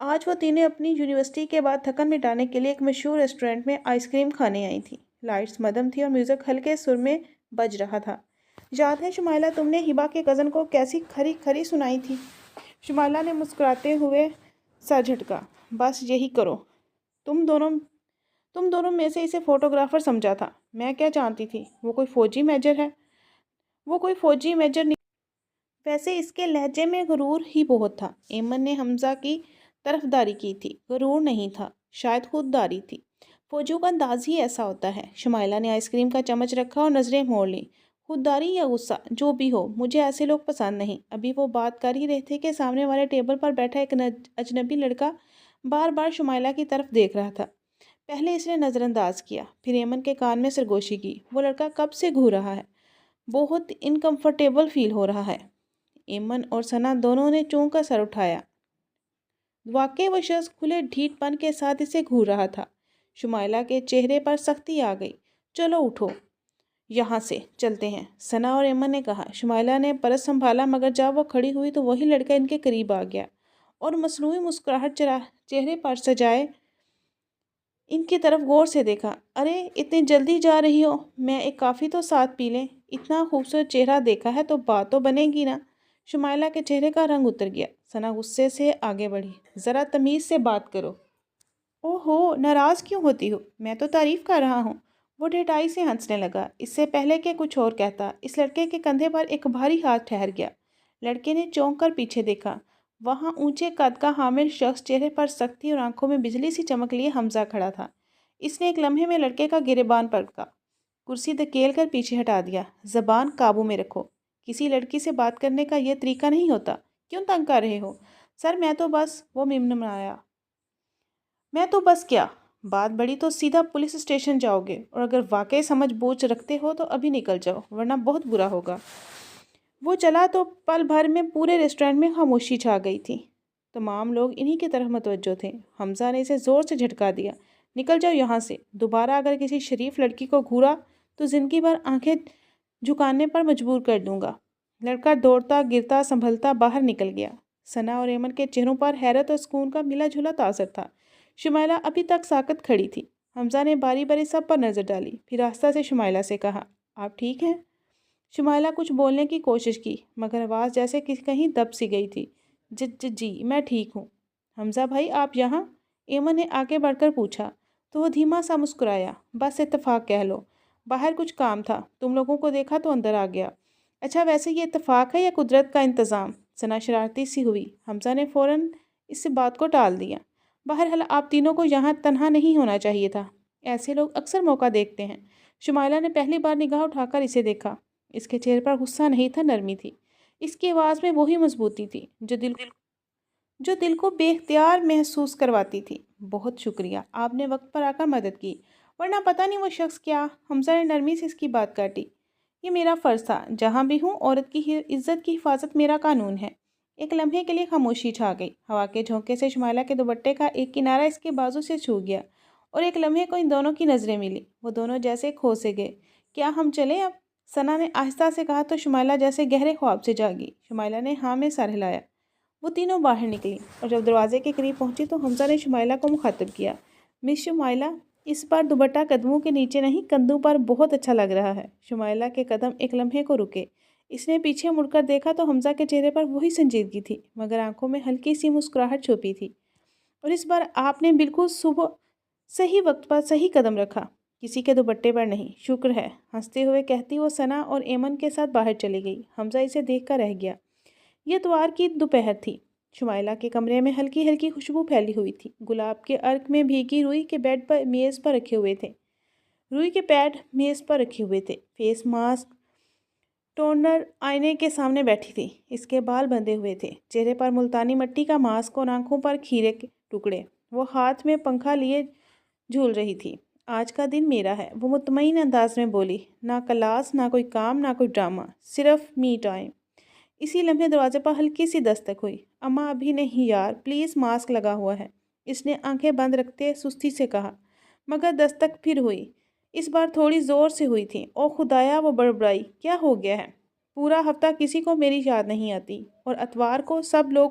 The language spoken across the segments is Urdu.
آج وہ تینوں اپنی یونیورسٹی کے بعد تھکن مٹانے کے لیے ایک مشہور ریسٹورینٹ میں آئس کریم کھانے آئی تھیں۔ لائٹس مدم تھی اور میوزک ہلکے سر میں بج رہا تھا۔ یاد ہے شمائلہ، تم نے ہبا کے کزن کو کیسی کھری کھری سنائی تھی؟ شمائلہ نے مسکراتے ہوئے سر جھٹکا۔ بس یہی کرو، تم دونوں میں سے اسے فوٹوگرافر سمجھا تھا۔ میں کیا جانتی تھی وہ کوئی فوجی میجر ہے؟ وہ کوئی فوجی میجر نہیں۔ ویسے اس کے لہجے میں غرور ہی بہت تھا۔ ایمن نے حمزہ کی طرفداری کی تھی۔ غرور نہیں تھا، شاید خودداری تھی۔ فوجیوں کا انداز ہی ایسا ہوتا ہے۔ شمائلہ نے آئس کریم کا چمچ رکھا اور نظریں موڑ لیں۔ خودداری یا غصہ، جو بھی ہو، مجھے ایسے لوگ پسند نہیں۔ ابھی وہ بات کر ہی رہے تھے کہ سامنے والے ٹیبل پر بیٹھا ایک اجنبی لڑکا بار بار شمائلہ کی طرف دیکھ رہا تھا۔ پہلے اس نے نظر انداز کیا، پھر ایمن کے کان میں سرگوشی کی۔ وہ لڑکا کب سے گھور رہا ہے، بہت انکمفرٹیبل فیل ہو رہا ہے۔ ایمن اور ثنا دونوں نے چونک کر سر اٹھایا۔ واقعی وہ شخص کھلے ڈھیٹ پن کے ساتھ اسے گھور رہا تھا۔ شمائلہ کے چہرے پر سختی آ گئی۔ چلو اٹھو، یہاں سے چلتے ہیں، ثنا اور ایمن نے کہا۔ شمائلہ نے پرس سنبھالا، مگر جب وہ کھڑی ہوئی تو وہی لڑکا ان کے قریب آ گیا اور مصنوعی مسکراہٹ چہرے پر سجائے ان کی طرف غور سے دیکھا۔ ارے اتنی جلدی جا رہی ہو؟ میں ایک کافی تو ساتھ پی لیں۔ اتنا خوبصورت چہرہ دیکھا ہے تو بات تو بنے گی نا۔ شمائلہ کے چہرے کا رنگ اتر گیا۔ ثنا غصے سے آگے بڑھی۔ ذرا تمیز سے بات کرو۔ اوہو، ناراض کیوں ہوتی ہو؟ میں تو تعریف کر رہا ہوں۔ وہ ڈھٹائی سے ہنسنے لگا۔ اس سے پہلے کہ کچھ اور کہتا، اس لڑکے کے کندھے پر ایک بھاری ہاتھ ٹھہر گیا۔ لڑکے نے چونک کر پیچھے دیکھا۔ وہاں اونچے قد کا حامل شخص، چہرے پر سختی اور آنکھوں میں بجلی سی چمک لیے حمزہ کھڑا تھا۔ اس نے ایک لمحے میں لڑکے کا گریبان پکڑا، کرسی دھکیل کر پیچھے ہٹا دیا۔ زبان قابو میں رکھو، کسی لڑکی سے بات کرنے کا یہ طریقہ نہیں ہوتا۔ کیوں تنگ کر رہے ہو؟ سر میں تو بس، وہ ممنایا۔ میں تو بس کیا؟ بات بڑی تو سیدھا پولیس اسٹیشن جاؤ گے، اور اگر واقعی سمجھ بوجھ رکھتے ہو تو ابھی نکل جاؤ، ورنہ بہت برا ہوگا۔ وہ چلا تو پل بھر میں پورے ریسٹورینٹ میں خاموشی چھا گئی تھی۔ تمام لوگ انہی کی طرف متوجہ تھے۔ حمزہ نے اسے زور سے جھٹکا دیا۔ نکل جاؤ یہاں سے۔ دوبارہ اگر کسی شریف لڑکی کو گھورا تو زندگی بھر آنکھیں جھکانے پر مجبور کر دوں گا۔ لڑکا دوڑتا گرتا سنبھلتا باہر نکل گیا۔ ثنا اور ایمن کے چہروں پر حیرت اور سکون کا ملا جھولا تاثر تھا۔ شمائلہ ابھی تک ساکت کھڑی تھی۔ حمزہ نے باری باری سب پر نظر ڈالی، پھر آہستہ سے شمائلہ سے کہا، آپ ٹھیک ہیں؟ شمائلہ کچھ بولنے کی کوشش کی، مگر آواز جیسے کہیں دب سی گئی تھی۔ جی میں ٹھیک ہوں۔ حمزہ بھائی آپ یہاں؟ ایمن نے آگے بڑھ کر پوچھا تو وہ دھیما سا مسکرایا۔ بس اتفاق کہہ لو، باہر کچھ کام تھا، تم لوگوں کو دیکھا تو اندر آ گیا۔ اچھا ویسے یہ اتفاق ہے یا قدرت کا انتظام؟ ثنا شرارتی سی ہوئی۔ حمزہ نے فوراً اس بات کو ٹال دیا۔ بہرحال آپ تینوں کو یہاں تنہا نہیں ہونا چاہیے تھا، ایسے لوگ اکثر موقع دیکھتے ہیں۔ شمائلہ نے پہلی بار نگاہ اٹھا کر اسے دیکھا۔ اس کے چہرے پر غصہ نہیں تھا، نرمی تھی۔ اس کی آواز میں وہی مضبوطی تھی جو دل کو بے اختیار محسوس کرواتی تھی۔ بہت شکریہ، آپ نے وقت پر آ کر مدد کی، ورنہ پتہ نہیں وہ شخص کیا۔ حمزہ نے نرمی سے اس کی بات کاٹی۔ یہ میرا فرض تھا، جہاں بھی ہوں عورت کی عزت کی حفاظت میرا قانون ہے۔ ایک لمحے کے لیے خاموشی چھا گئی۔ ہوا کے جھونکے سے شمائلہ کے دوپٹے کا ایک کنارہ اس کے بازو سے چھو گیا، اور ایک لمحے کو ان دونوں کی نظریں ملی۔ وہ دونوں جیسے کھو سے گئے۔ کیا ہم چلیں اب؟ ثنا نے آہستہ سے کہا تو شمائلہ جیسے گہرے خواب سے جاگی۔ شمائلہ نے ہاں میں سر ہلایا۔ وہ تینوں باہر نکلی، اور جب دروازے کے قریب پہنچی تو حمزہ نے شمائلہ کو مخاطب کیا، مس شمائلہ، اس بار دوپٹہ قدموں کے نیچے نہیں کندھوں پر بہت اچھا لگ رہا ہے۔ شمائلہ کے قدم ایک لمحے کو رکے۔ اس نے پیچھے مڑ کر دیکھا تو حمزہ کے چہرے پر وہی سنجیدگی تھی، مگر آنکھوں میں ہلکی سی مسکراہٹ چھپی تھی۔ اور اس بار آپ نے بالکل صحیح وقت پر صحیح قدم رکھا، کسی کے دوپٹے پر نہیں۔ شکر ہے، ہنستے ہوئے کہتی وہ ثنا اور ایمن کے ساتھ باہر چلی گئی۔ حمزہ اسے دیکھ کر رہ گیا۔ یہ اتوار کی دوپہر تھی۔ شمائلہ کے کمرے میں ہلکی ہلکی خوشبو پھیلی ہوئی تھی۔ گلاب کے عرق میں بھیگی روئی کے بیڈ پر میز پر رکھے ہوئے تھے۔ فیس ماسک، ٹونر آئینے کے سامنے بیٹھی تھی۔ اس کے بال بندھے ہوئے تھے، چہرے پر ملتانی مٹی کا ماسک اور آنکھوں پر کھیرے کے ٹکڑے۔ وہ ہاتھ میں پنکھا لیے جھول رہی تھی۔ آج کا دن میرا ہے، وہ مطمئن انداز میں بولی۔ نہ کلاس، نہ کوئی کام، نہ کوئی ڈرامہ، صرف می ٹائم۔ اسی لمحے دروازے پر ہلکی سی دستک ہوئی۔ اماں ابھی نہیں یار، پلیز، ماسک لگا ہوا ہے، اس نے آنکھیں بند رکھتے سستی سے کہا۔ مگر دستک پھر ہوئی، اس بار تھوڑی زور سے ہوئی تھی۔ او خدایا، وہ بڑبڑائی، کیا ہو گیا ہے؟ پورا ہفتہ کسی کو میری یاد نہیں آتی، اور اتوار کو سب لوگ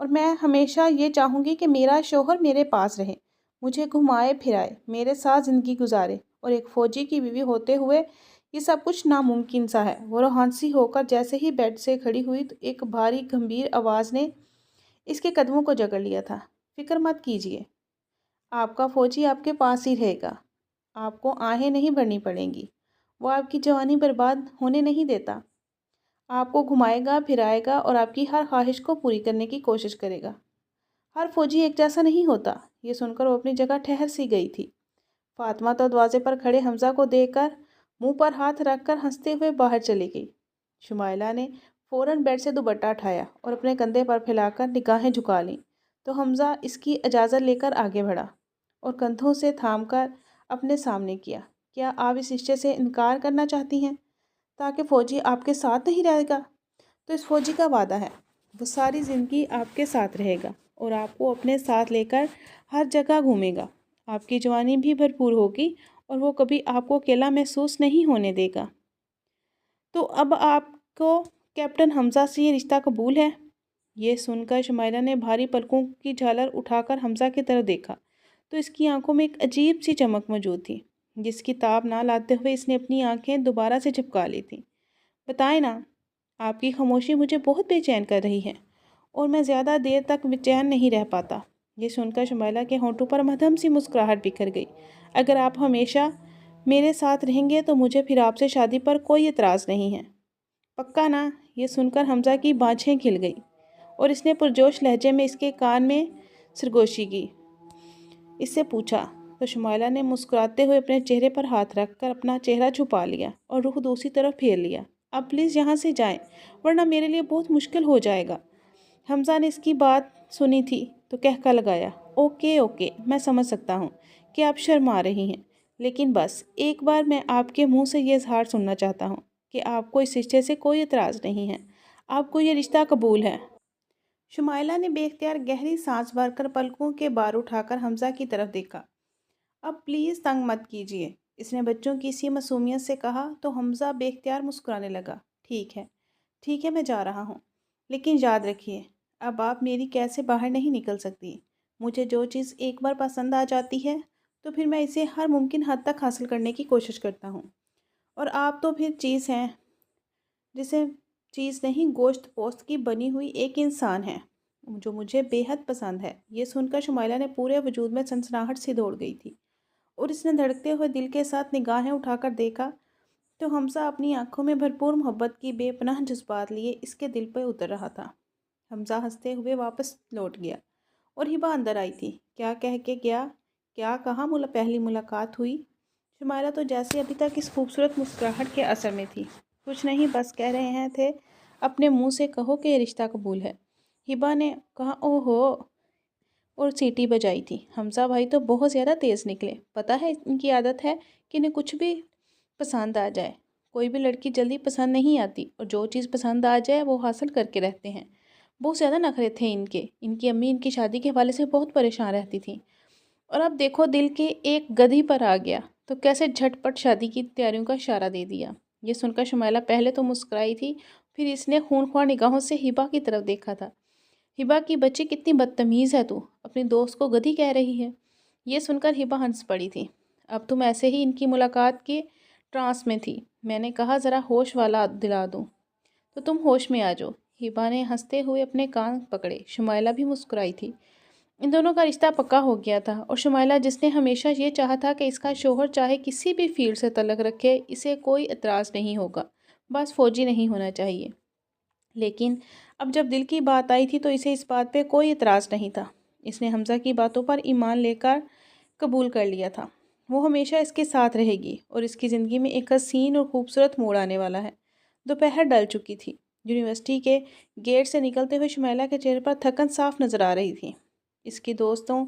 اور میں ہمیشہ یہ چاہوں گی کہ میرا شوہر میرے پاس رہے، مجھے گھمائے پھرائے، میرے ساتھ زندگی گزارے، اور ایک فوجی کی بیوی ہوتے ہوئے یہ سب کچھ ناممکن سا ہے۔ وہ روحانسی ہو کر جیسے ہی بیڈ سے کھڑی ہوئی تو ایک بھاری گمبھیر آواز نے اس کے قدموں کو جکڑ لیا تھا۔ فکر مت کیجیے، آپ کا فوجی آپ کے پاس ہی رہے گا، آپ کو آہیں نہیں بھرنی پڑیں گی، وہ آپ کی جوانی برباد ہونے نہیں دیتا، آپ کو گھمائے گا پھرائے گا اور آپ کی ہر خواہش کو پوری کرنے کی کوشش کرے گا۔ ہر فوجی ایک جیسا نہیں ہوتا۔ یہ سن کر وہ اپنی جگہ ٹھہر سی گئی تھی۔ فاطمہ تو دروازے پر کھڑے حمزہ کو دیکھ کر منہ پر ہاتھ رکھ کر ہنستے ہوئے باہر چلی گئی۔ شمائلہ نے فوراً بیڈ سے دوپٹہ اٹھایا اور اپنے کندھے پر پھیلا کر نگاہیں جھکا لیں تو حمزہ اس کی اجازت لے کر آگے بڑھا اور کندھوں سے تھام کر اپنے سامنے کیا۔ کیا آپ اس رشتے سے انکار کرنا چاہتی ہیں تاکہ فوجی آپ کے ساتھ نہیں رہے گا؟ تو اس فوجی کا وعدہ ہے، وہ ساری زندگی آپ کے ساتھ رہے گا اور آپ کو اپنے ساتھ لے کر ہر جگہ گھومے گا۔ آپ کی جوانی بھی بھرپور ہوگی اور وہ کبھی آپ کو اکیلا محسوس نہیں ہونے دے گا۔ تو اب آپ کو کیپٹن حمزہ سے یہ رشتہ قبول ہے؟ یہ سن کر شمائلہ نے بھاری پلکوں کی جھالر اٹھا کر حمزہ کی طرف دیکھا تو اس کی آنکھوں میں ایک عجیب سی چمک موجود تھی، جس کی تاب نہ لاتے ہوئے اس نے اپنی آنکھیں دوبارہ سے جھپکا لی تھیں۔ بتائیں نا، آپ کی خاموشی مجھے بہت بے چین کر رہی ہے اور میں زیادہ دیر تک بے چین نہیں رہ پاتا۔ یہ سن کر شمائلہ کے ہونٹوں پر مدھم سی مسکراہٹ بکھر گئی۔ اگر آپ ہمیشہ میرے ساتھ رہیں گے تو مجھے پھر آپ سے شادی پر کوئی اعتراض نہیں ہے، پکا نا؟ یہ سن کر حمزہ کی بانجھیں کھل گئی اور اس نے پرجوش لہجے میں اس کے کان میں سرگوشی کی۔ اس سے پوچھا تو شمائلہ نے مسکراتے ہوئے اپنے چہرے پر ہاتھ رکھ کر اپنا چہرہ چھپا لیا اور رخ دوسری طرف پھیر لیا۔ اب پلیز یہاں سے جائیں ورنہ میرے لیے بہت مشکل ہو جائے گا۔ حمزہ نے اس کی بات سنی تھی تو کہکا لگایا، اوکے اوکے، میں سمجھ سکتا ہوں کہ آپ شرما رہی ہیں، لیکن بس ایک بار میں آپ کے منہ سے یہ اظہار سننا چاہتا ہوں کہ آپ کو اس رشتے سے کوئی اعتراض نہیں ہے، آپ کو یہ رشتہ قبول ہے۔ شمائلہ نے بے اختیار گہری سانس بھر کر پلکوں کے بار اٹھا کر حمزہ کی طرف دیکھا۔ اب پلیز تنگ مت کیجیے، اس نے بچوں کی سی معصومیت سے کہا تو حمزہ بے اختیار مسکرانے لگا۔ ٹھیک ہے میں جا رہا ہوں، لیکن یاد رکھیے اب آپ میری قید سے باہر نہیں نکل سکتی۔ مجھے جو چیز ایک بار پسند آ جاتی ہے تو پھر میں اسے ہر ممکن حد تک حاصل کرنے کی کوشش کرتا ہوں، اور آپ تو پھر چیز ہیں جسے چیز نہیں گوشت پوست کی بنی ہوئی ایک انسان ہے جو مجھے بے حد پسند ہے۔ یہ سن کر شمائلہ نے پورے وجود میں سنسناہٹ سی دوڑ گئی تھی اور اس نے دھڑکتے ہوئے دل کے ساتھ نگاہیں اٹھا کر دیکھا تو حمزہ اپنی آنکھوں میں بھرپور محبت کی بے پناہ جذبات لیے اس کے دل پہ اتر رہا تھا۔ حمزہ ہنستے ہوئے واپس لوٹ گیا اور ہبہ اندر آئی تھی۔ کیا کہہ کے گیا؟ کیا کہا پہلی ملاقات ہوئی؟ شمائلہ تو جیسے ابھی تک اس خوبصورت مسکراہٹ کے اثر میں تھی۔ کچھ نہیں، بس کہہ رہے ہیں تھے اپنے منہ سے کہو کہ یہ رشتہ قبول ہے، ہبہ نے کہا۔ اوہ ہو، اور سیٹی بجائی تھی۔ حمزہ بھائی تو بہت زیادہ تیز نکلے، پتہ ہے ان کی عادت ہے کہ انہیں کچھ بھی پسند آ جائے، کوئی بھی لڑکی جلدی پسند نہیں آتی اور جو چیز پسند آ جائے وہ حاصل کر کے رہتے ہیں۔ بہت زیادہ نخرے تھے ان کے، ان کی امی ان کی شادی کے حوالے سے بہت پریشان رہتی تھیں، اور اب دیکھو دل کے ایک گدھی پر آ گیا تو کیسے جھٹ پٹ شادی کی تیاریوں کا اشارہ دے دیا۔ یہ سن کر شمائلہ پہلے تو مسکرائی تھی، پھر اس نے خونخوار نگاہوں سے ہبہ کی طرف دیکھا تھا۔ ہبہ کی بچی کتنی بدتمیز ہے، تو اپنی دوست کو گدھی کہہ رہی ہے۔ یہ سن کر ہبہ ہنس پڑی تھی۔ اب تم ایسے ہی ان کی ملاقات کے ٹرانس میں تھی، میں نے کہا ذرا ہوش والا دلا دوں تو تم ہوش میں آ جاؤ۔ ہبہ نے ہنستے ہوئے اپنے کان پکڑے۔ شمائلہ بھی مسکرائی تھی۔ ان دونوں کا رشتہ پکا ہو گیا تھا اور شمائلہ جس نے ہمیشہ یہ چاہا تھا کہ اس کا شوہر چاہے کسی بھی فیلڈ سے تعلق رکھے اسے کوئی اعتراض نہیں ہوگا، بس فوجی نہیں ہونا چاہیے۔ لیکن اب جب دل کی بات آئی تھی تو اسے اس بات پہ کوئی اعتراض نہیں تھا۔ اس نے حمزہ کی باتوں پر ایمان لے کر قبول کر لیا تھا۔ وہ ہمیشہ اس کے ساتھ رہے گی اور اس کی زندگی میں ایک حسین اور خوبصورت موڑ آنے والا ہے۔ دوپہر ڈل چکی تھی۔ یونیورسٹی کے گیٹ سے نکلتے ہوئے شمائلہ کے چہرے پر تھکن صاف نظر آ رہی تھی۔ اس کی دوستوں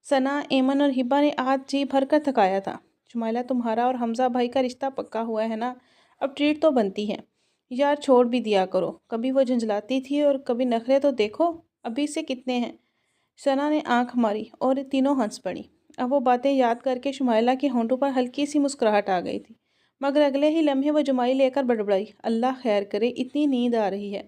ثنا، ایمن اور ہبہ نے آج جی بھر کر تھکایا تھا۔ شمائلہ تمہارا اور حمزہ بھائی کا رشتہ پکا ہوا ہے نا، اب ٹریٹ تو بنتی ہے، یار چھوڑ بھی دیا کرو، کبھی وہ جھنجھلاتی تھی اور کبھی نخرے تو دیکھو ابھی سے کتنے ہیں۔ ثنا نے آنکھ ماری اور تینوں ہنس پڑی۔ اب وہ باتیں یاد کر کے شمائلہ کے ہونٹوں پر ہلکی سی مسکراہٹ آ گئی تھی، مگر اگلے ہی لمحے وہ جمائی لے کر بڑبڑائی، اللہ خیر کرے، اتنی نیند آ رہی ہے،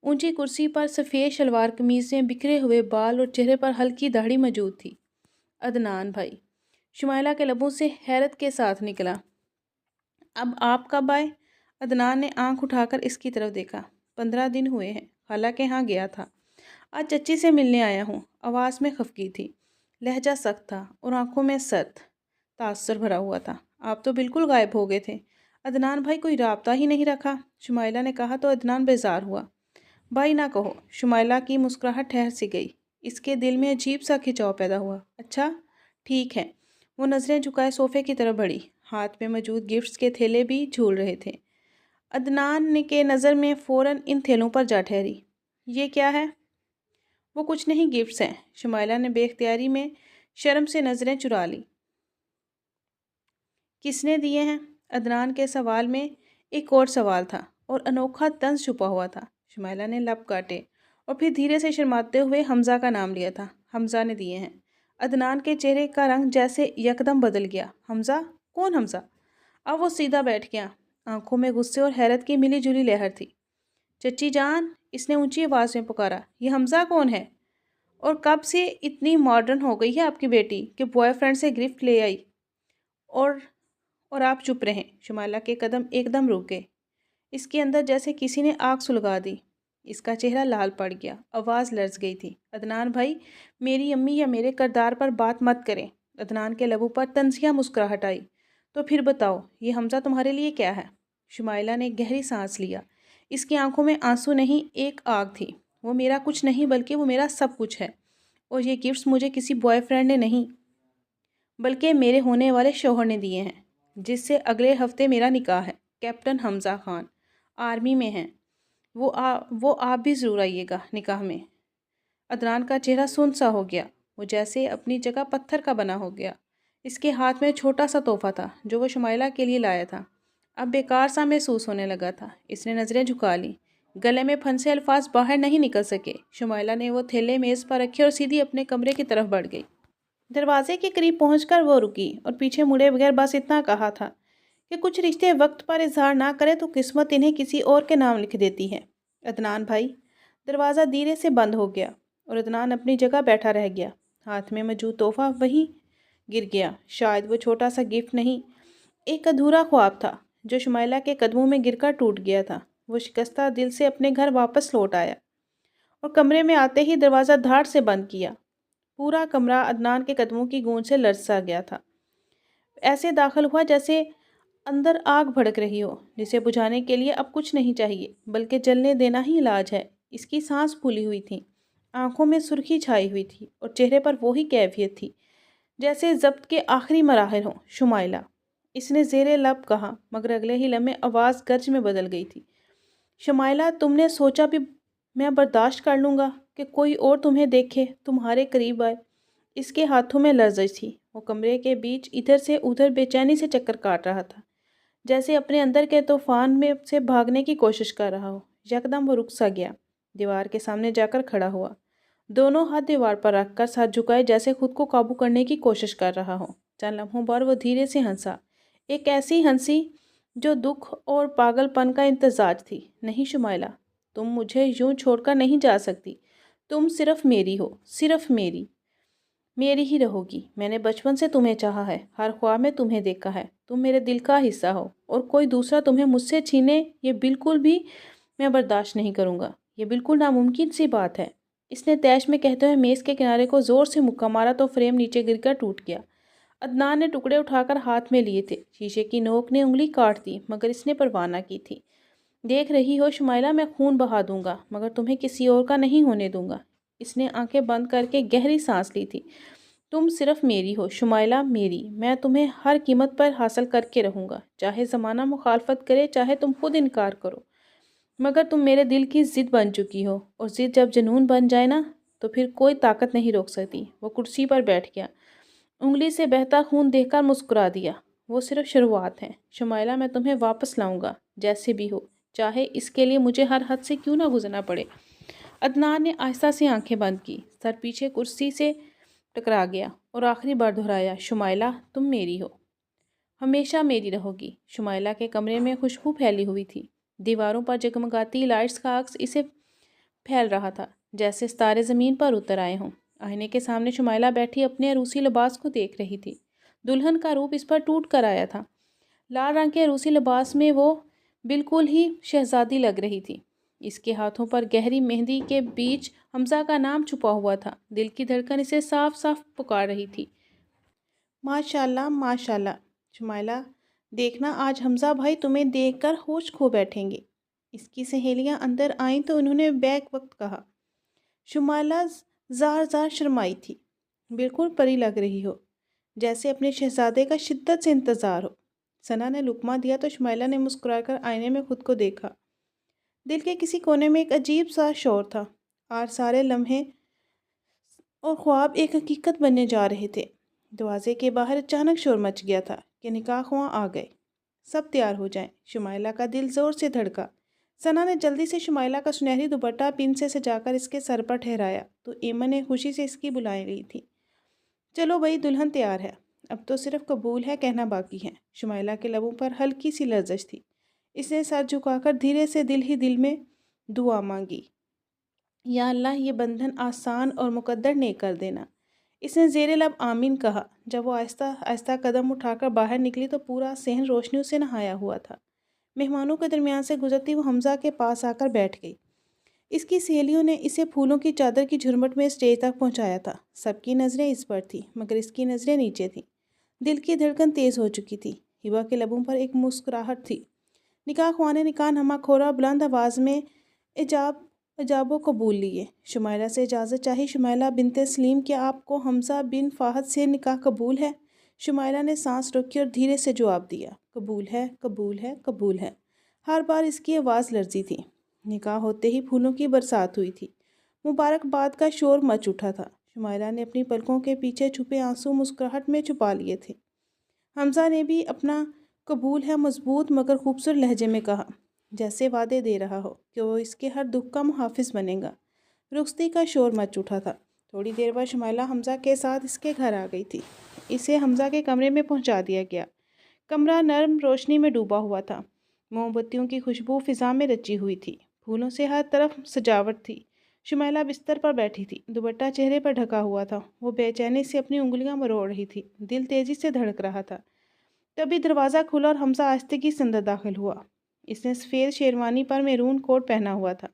اونچی کرسی پر سفید شلوار قمیض میں بکھرے ہوئے بال اور چہرے پر ہلکی داڑھی موجود تھی۔ عدنان بھائی، شمائلہ کے لبوں سے حیرت کے ساتھ نکلا۔ اب آپ کب آئے؟ عدنان نے آنکھ اٹھا کر اس کی طرف دیکھا۔ 15 دن ہوئے ہیں، خالہ کے ہاں گیا تھا۔ آج چچی سے ملنے آیا ہوں۔ آواز میں خفگی تھی، لہجہ سخت تھا اور آنکھوں میں سرد تاثر بھرا ہوا تھا۔ آپ تو بالکل غائب ہو گئے تھے۔ عدنان بھائی، کوئی رابطہ ہی نہیں رکھا؟ شمائلہ نے کہا تو عدنان بیزار ہوا۔ بھائی نہ کہو۔ شمائلہ کی مسکراہٹ ٹھہر سی گئی۔ اس کے دل میں عجیب سا کھچاؤ پیدا ہوا۔ اچھا ٹھیک ہے۔ وہ نظریں جھکائے صوفے کی طرف بڑھی۔ ہاتھ میں موجود گفٹس کے تھیلے بھی جھول رہے تھے۔ عدنان کے نظر میں فوراً ان تھیلوں پر جا ٹھہری۔ یہ کیا ہے؟ وہ کچھ نہیں، گفٹس ہیں۔ شمائلہ نے بے اختیاری میں شرم سے نظریں چرا لیں۔ کس نے دیے ہیں؟ عدنان کے سوال میں ایک اور سوال تھا اور انوکھا طنز چھپا ہوا تھا۔ شمائلہ نے لب کاٹے اور پھر دھیرے سے شرماتے ہوئے حمزہ کا نام لیا تھا۔ حمزہ نے دیے ہیں۔ عدنان کے چہرے کا رنگ جیسے یکدم بدل گیا۔ حمزہ؟ کون حمزہ؟ اب وہ سیدھا بیٹھ گیا۔ آنکھوں میں غصے اور حیرت کی ملی جلی لہر تھی۔ چچی جان، اس نے اونچی آواز میں پکارا، یہ حمزہ کون ہے؟ اور کب سے اتنی ماڈرن ہو گئی ہے آپ کی بیٹی کہ بوائے فرینڈ سے گفٹ لے آئی اور آپ چپ رہیں؟ شمائلہ کے قدم ایک دم رک گئے۔ اس کے اندر جیسے کسی نے آگ سلگا دی۔ اس کا چہرہ لال پڑ گیا، آواز لرز گئی تھی۔ عدنان بھائی، میری امی یا میرے کردار پر بات مت کریں۔ عدنان کے لبوں پر طنزیہ مسکراہٹ آئی۔ تو پھر بتاؤ، یہ حمزہ تمہارے لیے کیا ہے؟ شمائلہ نے گہری سانس لیا۔ اس کی آنکھوں میں آنسو نہیں، ایک آگ تھی۔ وہ میرا کچھ نہیں بلکہ وہ میرا سب کچھ ہے۔ اور یہ گفٹس مجھے کسی بوائے فرینڈ نے نہیں بلکہ میرے ہونے والے شوہر نے دیے ہیں، جس سے اگلے ہفتے میرا نکاح ہے۔ کیپٹن حمزہ خان آرمی میں ہیں۔ وہ آپ بھی ضرور آئیے گا نکاح میں۔ عدنان کا چہرہ سن سا ہو گیا۔ وہ جیسے اپنی جگہ پتھر کا بنا ہو گیا۔ اس کے ہاتھ میں چھوٹا سا تحفہ تھا جو وہ شمائلہ کے لیے لایا تھا۔ اب بیکار سا محسوس ہونے لگا تھا۔ اس نے نظریں جھکا لیں۔ گلے میں پھنسے الفاظ باہر نہیں نکل سکے۔ شمائلہ نے وہ تھیلے میز پر رکھے اور سیدھی اپنے کمرے کی طرف بڑھ گئی۔ دروازے کے قریب پہنچ کر وہ رکی اور پیچھے مڑے بغیر بس اتنا کہا تھا کہ کچھ رشتے وقت پر اظہار نہ کرے تو قسمت انہیں کسی اور کے نام لکھ دیتی ہے۔ عدنان بھائی، دروازہ دھیرے سے بند ہو گیا اور عدنان اپنی جگہ بیٹھا رہ گیا۔ ہاتھ میں موجود تحفہ وہیں گر گیا۔ شاید وہ چھوٹا سا گفٹ نہیں، ایک ادھورا خواب تھا جو شمائلہ کے قدموں میں گر کر ٹوٹ گیا تھا۔ وہ شکستہ دل سے اپنے گھر واپس لوٹ آیا اور کمرے میں آتے ہی دروازہ دھاڑ سے بند کیا۔ پورا کمرہ عدنان کے قدموں کی گونج سے لرز سا گیا تھا۔ ایسے داخل ہوا جیسے اندر آگ بھڑک رہی ہو، جسے بجھانے کے لیے اب کچھ نہیں چاہیے بلکہ جلنے دینا ہی علاج ہے۔ اس کی سانس پھولی ہوئی تھی، آنکھوں میں سرخی چھائی ہوئی تھی اور چہرے پر وہی کیفیت تھی جیسے ضبط کے آخری مراحل ہوں۔ شمائلہ، اس نے زیر لب کہا، مگر اگلے ہی لمحے آواز گرج میں بدل گئی تھی۔ شمائلہ، تم نے سوچا بھی میں برداشت کر لوں گا کہ کوئی اور تمہیں دیکھے، تمہارے قریب آئے؟ اس کے ہاتھوں میں لرزش تھی۔ وہ کمرے کے بیچ ادھر سے ادھر بے چینی سے چکر کاٹ رہا تھا، جیسے اپنے اندر کے طوفان میں سے بھاگنے کی کوشش کر رہا ہو۔ یکدم وہ رک سا گیا، دیوار کے سامنے جا کر کھڑا ہوا، دونوں ہاتھ دیوار پر رکھ کر ساتھ جھکائے جیسے خود کو قابو کرنے کی کوشش کر رہا ہو۔ چند لمحوں بعد وہ دھیرے سے ہنسا، ایک ایسی ہنسی جو دکھ اور پاگل پن کا امتزاج تھی۔ نہیں شمائلہ، تم مجھے یوں چھوڑ کر نہیں جا سکتی۔ تم صرف میری ہو، صرف میری ہی رہو گی۔ میں نے بچپن سے تمہیں چاہا ہے، ہر خواب میں تمہیں دیکھا ہے۔ تم میرے دل کا حصہ ہو اور کوئی دوسرا تمہیں مجھ سے چھینے یہ بالکل بھی میں برداشت نہیں کروں گا۔ یہ بالکل ناممکن سی بات ہے۔ اس نے طیش میں کہتے ہوئے میز کے کنارے کو زور سے مکہ مارا تو فریم نیچے گر کر ٹوٹ گیا۔ عدنان نے ٹکڑے اٹھا کر ہاتھ میں لیے تھے۔ شیشے کی نوک نے انگلی کاٹ دی مگر اس نے پرواہ نہ کی تھی۔ دیکھ رہی ہو شمائلہ، میں خون بہا دوں گا مگر تمہیں کسی اور کا نہیں ہونے دوں گا۔ اس نے آنکھیں بند کر کے گہری سانس لی تھی۔ تم صرف میری ہو شمائلہ، میری۔ میں تمہیں ہر قیمت پر حاصل کر کے رہوں گا، چاہے زمانہ مخالفت کرے، چاہے تم خود انکار کرو۔ مگر تم میرے دل کی ضد بن چکی ہو اور ضد جب جنون بن جائے نا تو پھر کوئی طاقت نہیں روک سکتی۔ وہ کرسی پر بیٹھ گیا، انگلی سے بہتا خون دیکھ کر مسکرا دیا۔ وہ صرف شروعات ہے شمائلہ، میں تمہیں واپس لاؤں گا جیسے بھی ہو، چاہے اس کے لیے مجھے ہر حد سے کیوں نہ گزرنا پڑے۔ عدنان نے آہستہ سے آنکھیں بند کی، سر پیچھے کرسی سے ٹکرا گیا اور آخری بار دہرایا، شمائلہ تم میری ہو، ہمیشہ میری رہو گی۔ شمائلہ کے کمرے میں خوشبو پھیلی ہوئی تھی، دیواروں پر جگمگاتی لائٹس کا عکس اسے پھیل رہا تھا، جیسے ستارے زمین پر اتر آئے ہوں۔ آئینے کے سامنے شمائلہ بیٹھی اپنے عروسی لباس کو دیکھ رہی تھی۔ دلہن کا روپ اس پر ٹوٹ کر آیا تھا۔ لال رنگ کے عروسی لباس میں وہ بالکل ہی شہزادی لگ رہی تھی۔ اس کے ہاتھوں پر گہری مہندی کے بیچ حمزہ کا نام چھپا ہوا تھا۔ دل کی دھڑکن اسے صاف صاف پکار رہی تھی، ماشاءاللہ ماشاءاللہ شمائلہ، دیکھنا آج حمزہ بھائی تمہیں دیکھ کر ہوش کھو بیٹھیں گے۔ اس کی سہیلیاں اندر آئیں تو انہوں نے بیک وقت کہا۔ شمائلہ زار زار شرمائی تھی۔ بالکل پری لگ رہی ہو، جیسے اپنے شہزادے کا شدت سے انتظار ہو۔ ثنا نے لقمہ دیا تو شمائلہ نے مسکرا کر آئینے میں خود کو دیکھا۔ دل کے کسی کونے میں ایک عجیب سا شور تھا، اور سارے لمحے اور خواب ایک حقیقت بننے جا رہے تھے۔ دروازے کے باہر اچانک شور مچ گیا تھا کہ نکاح خواں آ گئے، سب تیار ہو جائیں۔ شمائلہ کا دل زور سے دھڑکا۔ ثنا نے جلدی سے شمائلہ کا سنہری دوپٹہ پن سے سجا کر اس کے سر پر ٹھہرایا تو ایمن نے خوشی سے اس کی بلائیں لی تھی۔ چلو بھائی، دلہن تیار ہے، اب تو صرف قبول ہے کہنا باقی ہے۔ شمائلہ کے لبوں پر ہلکی سی لرزش تھی۔ اس نے سر جھکا کر دھیرے سے دل ہی دل میں دعا مانگی، یا اللہ یہ بندھن آسان اور مقدر نے کر دینا۔ اس نے زیر لب آمین کہا۔ جب وہ آہستہ آہستہ قدم اٹھا کر باہر نکلی تو پورا صحن روشنیوں سے نہایا ہوا تھا۔ مہمانوں کے درمیان سے گزرتی وہ حمزہ کے پاس آ کر بیٹھ گئی۔ اس کی سہیلیوں نے اسے پھولوں کی چادر کی جھرمٹ میں اسٹیج تک پہنچایا تھا۔ سب کی نظریں اس پر تھیں، مگر اس کی نظریں نیچے تھیں۔ دل کی دھڑکن تیز ہو چکی تھی۔ ہبا کے لبوں پر ایک مسکراہٹ تھی۔ نکاح خواں نے نکاح نامہ کھولا، بلند آواز میں ایجاب و قبول لیے۔ شمائلہ سے اجازت چاہی۔ شمائلہ بنت سلیم، کیا آپ کو حمزہ بن فہد سے نکاح قبول ہے؟ شمائلہ نے سانس روکی اور دھیرے سے جواب دیا، قبول ہے، قبول ہے، قبول ہے۔ ہر بار اس کی آواز لرزی تھی۔ نکاح ہوتے ہی پھولوں کی برسات ہوئی تھی۔ مبارکباد کا شور مچ اٹھا تھا۔ شمائلہ نے اپنی پلکوں کے پیچھے چھپے آنسو مسکراہٹ میں چھپا لیے تھے۔ حمزہ نے بھی اپنا قبول ہے مضبوط مگر خوبصورت لہجے میں کہا، جیسے وعدے دے رہا ہو کہ وہ اس کے ہر دکھ کا محافظ بنے گا۔ رخصتی کا شور مچ اٹھا تھا۔ تھوڑی دیر بعد شمائلہ حمزہ کے ساتھ اس کے گھر آ گئی تھی۔ اسے حمزہ کے کمرے میں پہنچا دیا گیا۔ کمرہ نرم روشنی میں ڈوبا ہوا تھا۔ موم بتیوں کی خوشبو فضا میں رچی ہوئی تھی۔ پھولوں سے ہر طرف سجاوٹ تھی۔ شمائلہ بستر پر بیٹھی تھی، دوپٹہ چہرے پر ڈھکا ہوا تھا۔ وہ بے چینی سے اپنی انگلیاں مروڑ رہی تھی، دل تیزی سے دھڑک رہا تھا۔ تبھی دروازہ کھلا اور حمزہ آہستگی سے اندر داخل ہوا۔ اس نے سفید شیروانی پر میرون کوٹ پہنا ہوا تھا۔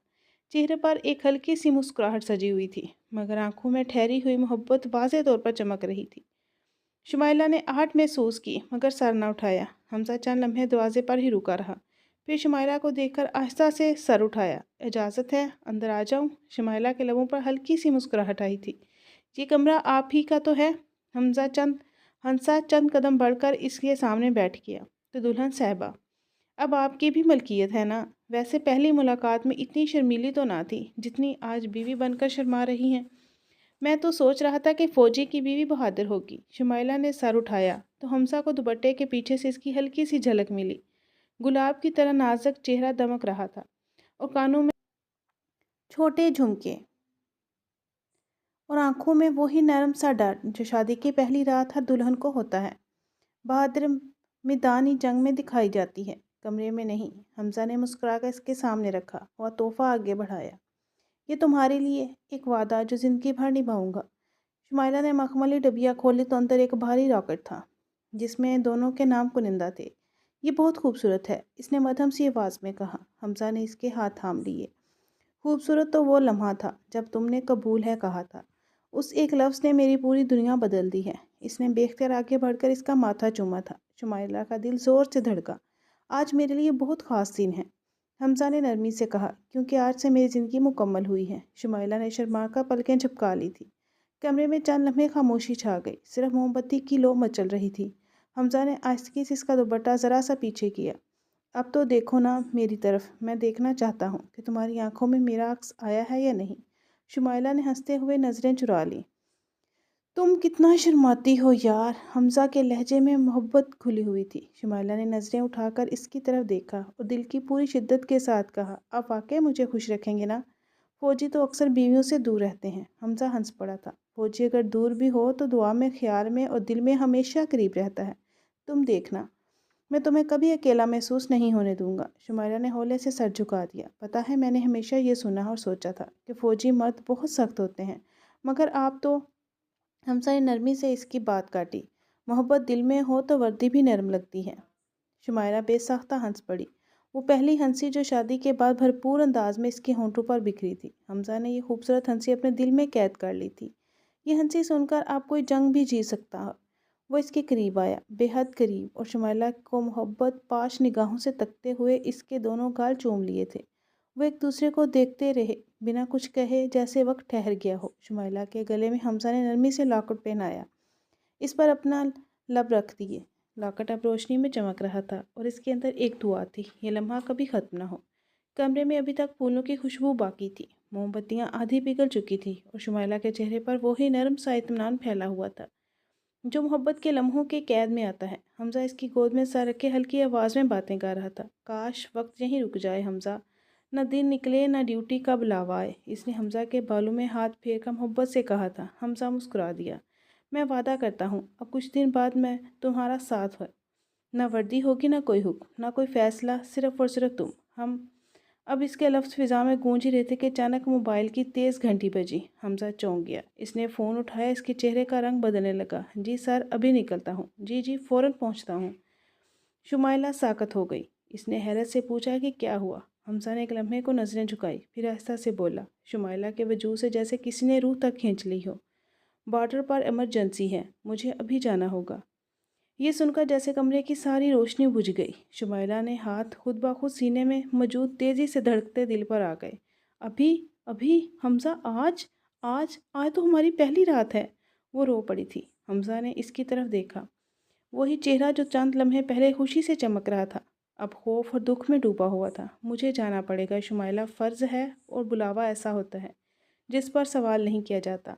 چہرے پر ایک ہلکی سی مسکراہٹ سجی ہوئی تھی، مگر آنکھوں میں ٹھہری ہوئی محبت واضح طور پر چمک رہی تھی۔ شمائلہ نے آہٹ محسوس کی، مگر سر نہ اٹھایا۔ حمزہ چند لمحے دروازے پر ہی رکا رہا، پھر شمائلہ کو دیکھ کر آہستہ سے سر اٹھایا۔ اجازت ہے اندر آ جاؤں؟ شمائلہ کے لبوں پر ہلکی سی مسکراہٹ آئی تھی۔ یہ کمرہ آپ ہی کا تو ہے؟ حمزہ چند قدم بڑھ کر اس کے سامنے بیٹھ گیا۔ تو دلہن صاحبہ، اب آپ کی بھی ملکیت ہے نا؟ ویسے پہلی ملاقات میں اتنی شرمیلی تو نہ تھی جتنی آج بیوی بن کر شرما رہی ہیں۔ میں تو سوچ رہا تھا کہ فوجی کی بیوی بہادر ہوگی۔ شمائلہ نے سر اٹھایا تو حمزہ کو دوپٹے کے پیچھے سے اس کی ہلکی سی جھلک ملی۔ گلاب کی طرح نازک چہرہ دمک رہا تھا، اور کانوں میں چھوٹے جھمکے، اور آنکھوں میں وہی نرم سا ڈر جو شادی کی پہلی رات ہر دلہن کو ہوتا ہے، بہادر میدانی جنگ میں دکھائی جاتی ہے، کمرے میں نہیں۔ حمزہ نے مسکرا کر اس کے سامنے رکھا اور تحفہ آگے بڑھایا۔ یہ تمہارے لیے ایک وعدہ جو زندگی بھر نبھاؤں گا۔ شمائلہ نے مخملی ڈبیا کھولی تو اندر ایک بھاری راکٹ تھا، جس میں دونوں کے نام کنندہ تھے۔ یہ بہت خوبصورت ہے، اس نے مدھم سی آواز میں کہا۔ حمزہ نے اس کے ہاتھ تھام لیے۔ خوبصورت تو وہ لمحہ تھا جب تم نے قبول ہے کہا تھا۔ اس ایک لفظ نے میری پوری دنیا بدل دی ہے۔ اس نے بے اختیار آگے بڑھ کر اس کا ماتھا چوما تھا۔ شمائلہ کا دل زور سے دھڑکا۔ آج میرے لیے بہت خاص دن ہے، حمزہ نے نرمی سے کہا، کیونکہ آج سے میری زندگی مکمل ہوئی ہے۔ شمائلہ نے شرما کر پلکیں جھپکا لی تھی۔ کمرے میں چند لمحے خاموشی چھا گئی، صرف موم بتی کی لو مچل رہی تھی۔ حمزہ نے آہستگی سے اس کا دوپٹہ ذرا سا پیچھے کیا۔ اب تو دیکھو نا میری طرف، میں دیکھنا چاہتا ہوں کہ تمہاری آنکھوں میں میرا عکس آیا ہے یا نہیں۔ شمائلہ نے ہنستے ہوئے نظریں چرا لیں۔ تم کتنا شرماتی ہو یار، حمزہ کے لہجے میں محبت کھلی ہوئی تھی۔ شمائلہ نے نظریں اٹھا کر اس کی طرف دیکھا اور دل کی پوری شدت کے ساتھ کہا، آپ واقعی مجھے خوش رکھیں گے نا؟ فوجی تو اکثر بیویوں سے دور رہتے ہیں۔ حمزہ ہنس پڑا تھا۔ فوجی اگر دور بھی ہو تو دعا میں، خیال میں اور دل میں ہمیشہ قریب رہتا ہے، تم دیکھنا۔ میں تمہیں کبھی اکیلا محسوس نہیں ہونے دوں گا۔ شمائلہ نے ہولے سے سر جھکا دیا۔ پتہ ہے میں نے ہمیشہ یہ سنا اور سوچا تھا کہ فوجی مرد بہت سخت ہوتے ہیں، مگر آپ تو… حمزہ نے نرمی سے اس کی بات کاٹی۔ محبت دل میں ہو تو وردی بھی نرم لگتی ہے۔ شمائلہ بے ساختہ ہنس پڑی، وہ پہلی ہنسی جو شادی کے بعد بھرپور انداز میں اس کے ہونٹوں پر بکھری تھی۔ حمزہ نے یہ خوبصورت ہنسی اپنے دل میں قید کر لی تھی۔ یہ ہنسی سن کر آپ کوئی جنگ بھی جیت سکتا ہے۔ وہ اس کے قریب آیا، بے حد قریب، اور شمائلہ کو محبت پاش نگاہوں سے تکتے ہوئے اس کے دونوں گال چوم لیے تھے۔ وہ ایک دوسرے کو دیکھتے رہے، بنا کچھ کہے، جیسے وقت ٹھہر گیا ہو۔ شمائلہ کے گلے میں حمزہ نے نرمی سے لاکٹ پہنایا، اس پر اپنا لب رکھ دیے۔ لاکٹ اب روشنی میں چمک رہا تھا اور اس کے اندر ایک دعا تھی، یہ لمحہ کبھی ختم نہ ہو۔ کمرے میں ابھی تک پھولوں کی خوشبو باقی تھی، موم بتیاں آدھی پگھل چکی تھیں اور شمائلہ کے چہرے پر وہی نرم سا اطمینان پھیلا ہوا تھا جو محبت کے لمحوں کے قید میں آتا ہے۔ حمزہ اس کی گود میں سر رکھے ہلکی آواز میں باتیں گا رہا تھا۔ کاش وقت یہیں رک جائے حمزہ، نہ دن نکلے نہ ڈیوٹی کا بلاوا آئے۔ اس نے حمزہ کے بالوں میں ہاتھ پھیر کر محبت سے کہا تھا۔ حمزہ مسکرا دیا۔ میں وعدہ کرتا ہوں اب کچھ دن بعد میں تمہارا ساتھ ہے، نہ وردی ہوگی نہ کوئی حکم، نہ کوئی فیصلہ، صرف اور صرف تم، ہم۔ اب اس کے لفظ فضا میں گونج ہی رہے تھے کہ اچانک موبائل کی تیز گھنٹی بجی۔ حمزہ چونک گیا، اس نے فون اٹھایا، اس کے چہرے کا رنگ بدلنے لگا۔ جی سر، ابھی نکلتا ہوں۔ جی جی، فوراً پہنچتا ہوں۔ شمائلہ ساکت ہو گئی۔ اس نے حیرت سے پوچھا کہ کیا ہوا؟ حمزہ نے ایک لمحے کو نظریں جھکائی، پھر آہستہ سے بولا۔ شمائلہ کے وجود سے جیسے کسی نے روح تک کھینچ لی ہو۔ بارڈر پر ایمرجنسی ہے، مجھے ابھی جانا ہوگا۔ یہ سن کر جیسے کمرے کی ساری روشنی بجھ گئی۔ شمائلہ نے ہاتھ خود بخود سینے میں موجود تیزی سے دھڑکتے دل پر آ گئے۔ ابھی ابھی حمزہ، آج آج آج تو ہماری پہلی رات ہے۔ وہ رو پڑی تھی۔ حمزہ نے اس کی طرف دیکھا، وہی چہرہ جو چند لمحے پہلے خوشی سے چمک رہا تھا اب خوف اور دکھ میں ڈوبا ہوا تھا۔ مجھے جانا پڑے گا شمائلہ، فرض ہے، اور بلاوا ایسا ہوتا ہے جس پر سوال نہیں کیا جاتا۔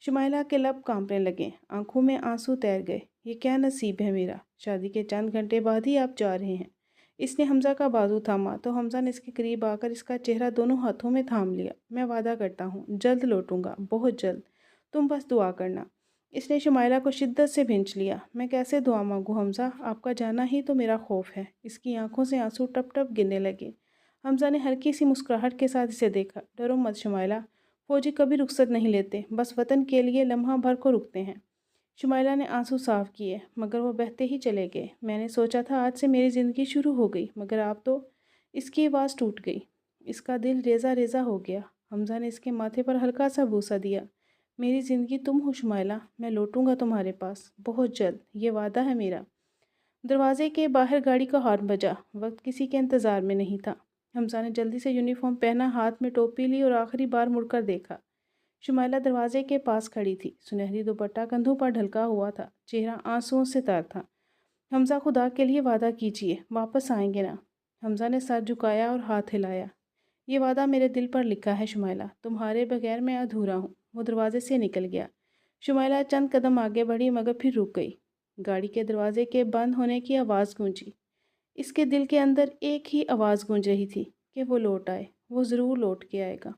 شمائلہ کے لب کانپنے لگے، آنکھوں میں آنسو تیر گئے۔ یہ کیا نصیب ہے میرا، شادی کے چند گھنٹے بعد ہی آپ جا رہے ہیں۔ اس نے حمزہ کا بازو تھاما تو حمزہ نے اس کے قریب آ کر اس کا چہرہ دونوں ہاتھوں میں تھام لیا۔ میں وعدہ کرتا ہوں جلد لوٹوں گا، بہت جلد، تم بس دعا کرنا۔ اس نے شمائلہ کو شدت سے بھینچ لیا۔ میں کیسے دعا مانگوں حمزہ، آپ کا جانا ہی تو میرا خوف ہے۔ اس کی آنکھوں سے آنسو ٹپ ٹپ گرنے لگے۔ حمزہ نے ہلکی سی مسکراہٹ کے ساتھ اسے دیکھا۔ ڈرو مت شمائلہ، فوجی کبھی رخصت نہیں لیتے، بس وطن کے لیے لمحہ بھر کو رکتے ہیں۔ شمائلہ نے آنسو صاف کیے، مگر وہ بہتے ہی چلے گئے۔ میں نے سوچا تھا آج سے میری زندگی شروع ہو گئی، مگر آپ تو… اس کی آواز ٹوٹ گئی، اس کا دل ریزہ ریزہ ہو گیا۔ حمزہ نے اس کے ماتھے پر ہلکا سا بوسہ دیا۔ میری زندگی تم ہو شمائلہ، میں لوٹوں گا تمہارے پاس، بہت جلد، یہ وعدہ ہے میرا۔ دروازے کے باہر گاڑی کا ہارن بجا۔ وقت کسی کے انتظار میں نہیں تھا۔ حمزہ نے جلدی سے یونیفارم پہنا، ہاتھ میں ٹوپی لی اور آخری بار مڑ کر دیکھا۔ شمائلہ دروازے کے پاس کھڑی تھی، سنہری دوپٹہ کندھوں پر ڈھلکا ہوا تھا، چہرہ آنسوؤں سے تر تھا۔ حمزہ، خدا کے لیے وعدہ کیجیے، واپس آئیں گے نا؟ حمزہ نے سر جھکایا اور ہاتھ ہلایا۔ یہ وعدہ میرے دل پر لکھا ہے شمائلہ، تمہارے بغیر میں ادھورا ہوں۔ وہ دروازے سے نکل گیا۔ شمائلہ چند قدم آگے بڑھی مگر پھر رک گئی۔ گاڑی کے دروازے کے بند ہونے کی آواز گونجی۔ اس کے دل کے اندر ایک ہی آواز گونج رہی تھی کہ وہ لوٹ آئے، وہ ضرور لوٹ کے آئے گا۔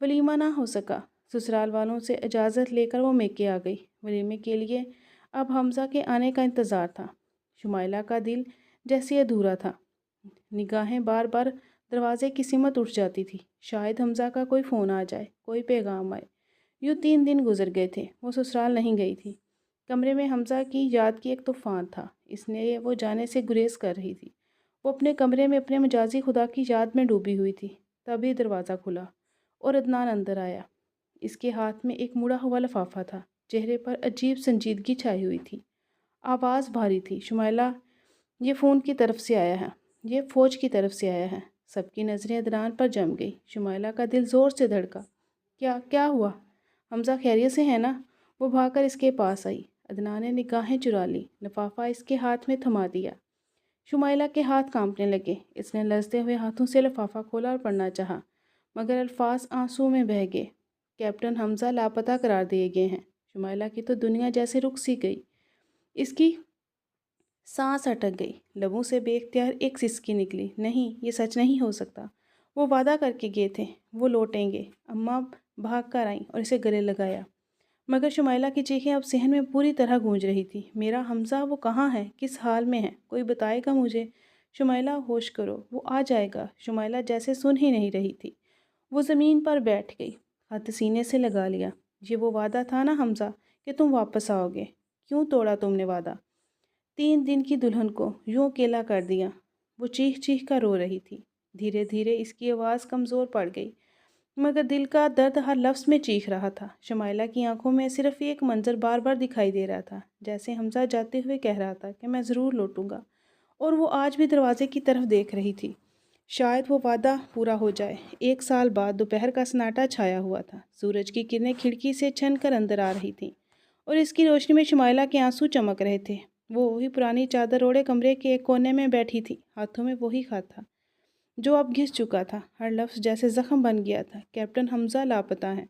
ولیمہ نہ ہو سکا۔ سسرال والوں سے اجازت لے کر وہ میکے آ گئی۔ ولیمے کے لیے اب حمزہ کے آنے کا انتظار تھا۔ شمائلہ کا دل جیسے ادھورا تھا۔ نگاہیں بار بار دروازے کی سمت اٹھ جاتی تھی، شاید حمزہ کا کوئی فون آ جائے، کوئی پیغام آئے۔ یوں 3 دن گزر گئے تھے، وہ سسرال نہیں گئی تھی۔ کمرے میں حمزہ کی یاد کی ایک طوفان تھا، اس نے وہ جانے سے گریز کر رہی تھی۔ وہ اپنے کمرے میں اپنے مجازی خدا کی یاد میں ڈوبی ہوئی تھی۔ تبھی دروازہ کھلا اور عدنان اندر آیا۔ اس کے ہاتھ میں ایک مڑا ہوا لفافہ تھا، چہرے پر عجیب سنجیدگی چھائی ہوئی تھی، آواز بھاری تھی۔ شمائلہ، یہ فون کی طرف سے آیا ہے، یہ فوج کی طرف سے آیا ہے۔ سب کی نظریں عدنان پر جم گئی۔ شمائلہ کا دل زور سے دھڑکا۔ کیا ہوا؟ حمزہ خیریت سے ہے نا؟ وہ بھاگ کر اس کے پاس آئی۔ عدنان نے نگاہیں چرا لی، لفافہ اس کے ہاتھ میں تھما دیا۔ شمائلہ کے ہاتھ کانپنے لگے۔ اس نے لرزتے ہوئے ہاتھوں سے لفافہ کھولا اور پڑھنا چاہا، مگر الفاظ آنسو میں بہہ گئے۔ کیپٹن حمزہ لاپتہ قرار دیے گئے ہیں۔ شمائلہ کی تو دنیا جیسے رک سی گئی۔ اس کی سانس اٹک گئی، لبوں سے بے اختیار ایک سسکی نکلی۔ نہیں، یہ سچ نہیں ہو سکتا۔ وہ وعدہ کر کے گئے تھے، وہ لوٹیں گے۔ اماں بھاگ کر آئیں اور اسے گلے لگایا، مگر شمائلہ کی چیخیں اب صحن میں پوری طرح گونج رہی تھی۔ میرا حمزہ، وہ کہاں ہے؟ کس حال میں ہے؟ کوئی بتائے گا مجھے؟ شمائلہ، ہوش کرو، وہ آ جائے گا۔ شمائلہ جیسے سن ہی نہیں رہی تھی۔ وہ زمین پر بیٹھ گئی، ہاتھ سینے سے لگا لیا۔ یہ وہ وعدہ تھا نا حمزہ کہ تم واپس آؤ گے؟ کیوں توڑا تم نے وعدہ؟ 3 دن کی دلہن کو یوں اکیلا کر دیا۔ وہ چیخ چیخ کر رو رہی تھی۔ دھیرے دھیرے اس کی آواز کمزور پڑ گئی، مگر دل کا درد ہر لفظ میں چیخ رہا تھا۔ شمائلہ کی آنکھوں میں صرف ایک منظر بار بار دکھائی دے رہا تھا، جیسے حمزہ جاتے ہوئے کہہ رہا تھا کہ میں ضرور لوٹوں گا، اور وہ آج بھی دروازے کی طرف دیکھ رہی تھی۔ شاید وہ وعدہ پورا ہو جائے۔ 1 سال بعد دوپہر کا سناٹا چھایا ہوا تھا۔ سورج کی کرنیں کھڑکی سے چھن کر اندر آ رہی تھیں، اور اس کی روشنی میں شمائلہ کے آنسو چمک رہے تھے۔ وہ وہی پرانی چادر اوڑھے کمرے کے ایک کونے میں بیٹھی تھی، ہاتھوں میں وہی خط تھا جو اب گھس چکا تھا۔ ہر لفظ جیسے زخم بن گیا تھا۔ کیپٹن حمزہ لاپتہ ہیں،